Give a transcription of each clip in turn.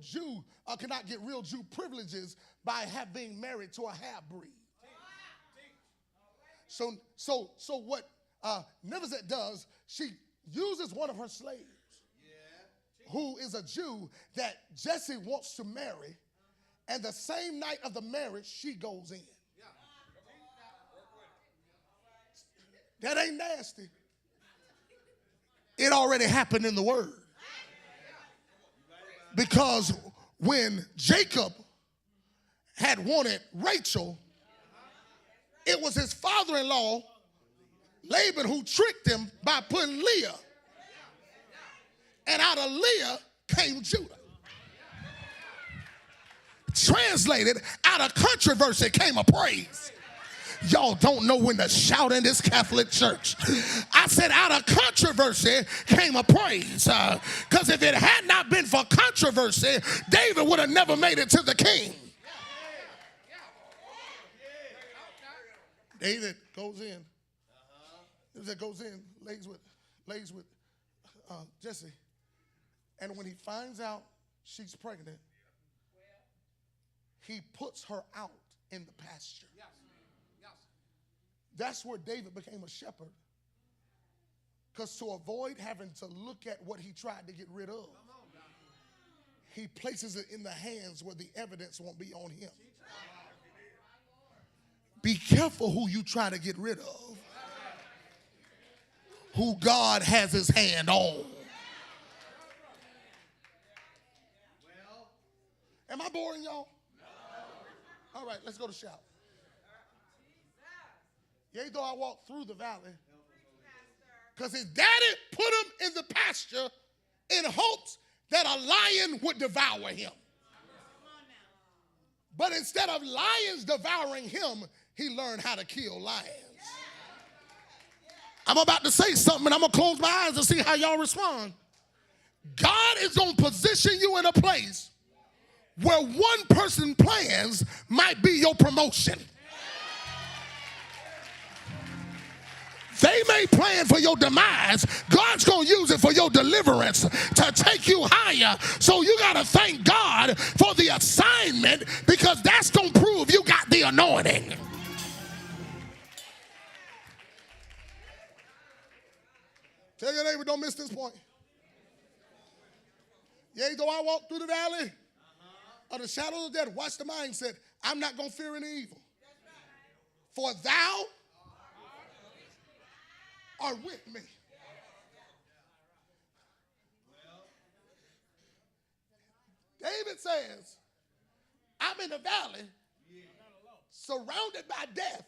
Jew cannot get real Jew privileges by being married to a half-breed. So what Nebuchadnezzar does, she uses one of her slaves, who is a Jew that Jesse wants to marry, and the same night of the marriage, she goes in. That ain't nasty. It already happened in the word. Because when Jacob had wanted Rachel, it was his father-in-law, Laban, who tricked him by putting Leah. And out of Leah came Judah. Translated, out of controversy came a praise. Y'all don't know when to shout in this Catholic church. I said out of controversy came a praise. Because if it had not been for controversy, David would have never made it to the king. David goes in. David goes in, lays with Jesse. And when he finds out she's pregnant, he puts her out in the pasture. That's where David became a shepherd. Because to avoid having to look at what he tried to get rid of, he places it in the hands where the evidence won't be on him. Be careful who you try to get rid of, who God has his hand on. Am I boring y'all? All right, let's go to shout. Yea, though I walk through the valley, because his daddy put him in the pasture in hopes that a lion would devour him. But instead of lions devouring him, he learned how to kill lions. I'm about to say something, and I'm going to close my eyes and see how y'all respond. God is going to position you in a place where one person's plans might be your promotion. They may plan for your demise. God's going to use it for your deliverance to take you higher. So you got to thank God for the assignment, because that's going to prove you got the anointing. Tell your neighbor, don't miss this point. Yea, though I walk through the valley of the shadow of death, watch the mindset. I'm not going to fear any evil. For thou are with me. David says, I'm in the valley, surrounded by death,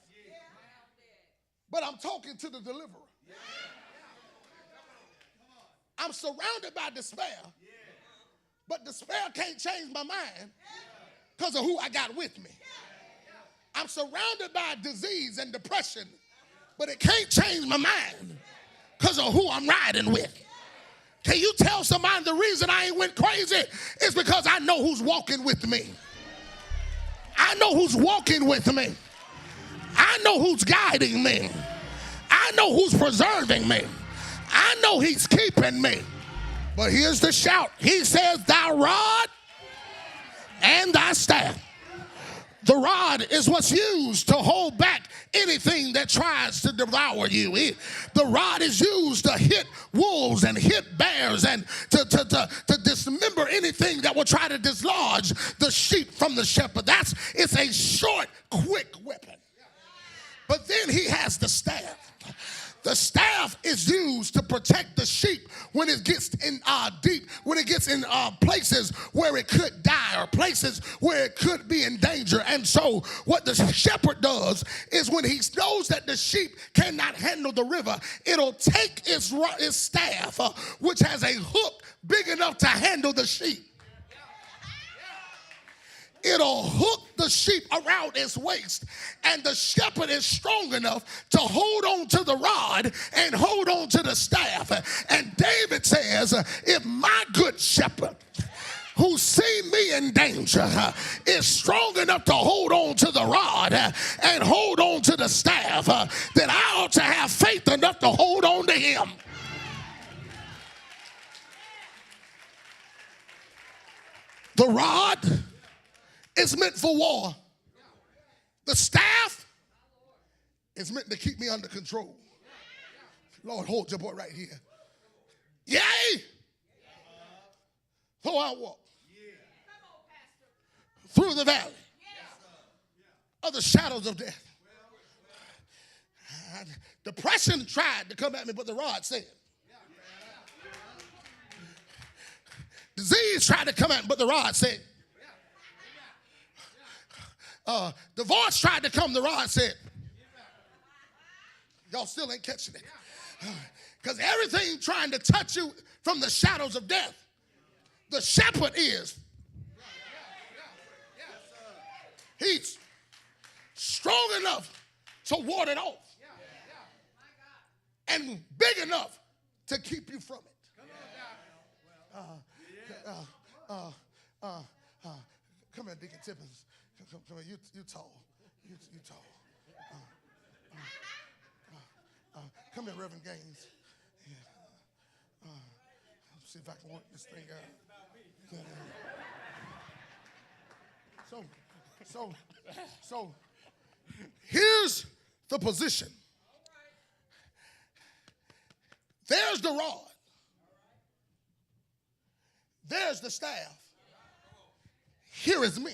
but I'm talking to the deliverer. I'm surrounded by despair, but despair can't change my mind because of who I got with me. I'm surrounded by disease and depression, but it can't change my mind because of who I'm riding with. Can you tell somebody the reason I ain't went crazy is because I know who's walking with me. I know who's walking with me. I know who's guiding me. I know who's preserving me. I know he's keeping me. But here's the shout. He says, thy rod and thy staff. The rod is what's used to hold back anything that tries to devour you. The rod is used to hit wolves and hit bears and to dismember anything that will try to dislodge the sheep from the shepherd. It's a short, quick weapon. But then he has the staff. The staff is used to protect the sheep when it gets in places where it could die or places where it could be in danger. And so what the shepherd does is when he knows that the sheep cannot handle the river, it'll take its staff, which has a hook big enough to handle the sheep. It'll hook the sheep around its waist, and the shepherd is strong enough to hold on to the rod and hold on to the staff. And David says, if my good shepherd who see me in danger is strong enough to hold on to the rod and hold on to the staff, then I ought to have faith enough to hold on to him. The rod is meant for war. The staff is meant to keep me under control. Lord, hold your boy right here. Yea, though I walk through the valley of the shadows of death. Depression tried to come at me, but the rod said. Disease tried to come at me, but the rod said. Divorce tried to come, the rod said. Y'all still ain't catching it. Because everything trying to touch you from the shadows of death, the shepherd is. He's strong enough to ward it off and big enough to keep you from it. Come here, Deacon Tippins. Come here, you tall. You tall. Come here, Reverend Gaines. Yeah. Let's see if I can work this thing out. So here's the position. There's the rod. There's the staff. Here is me.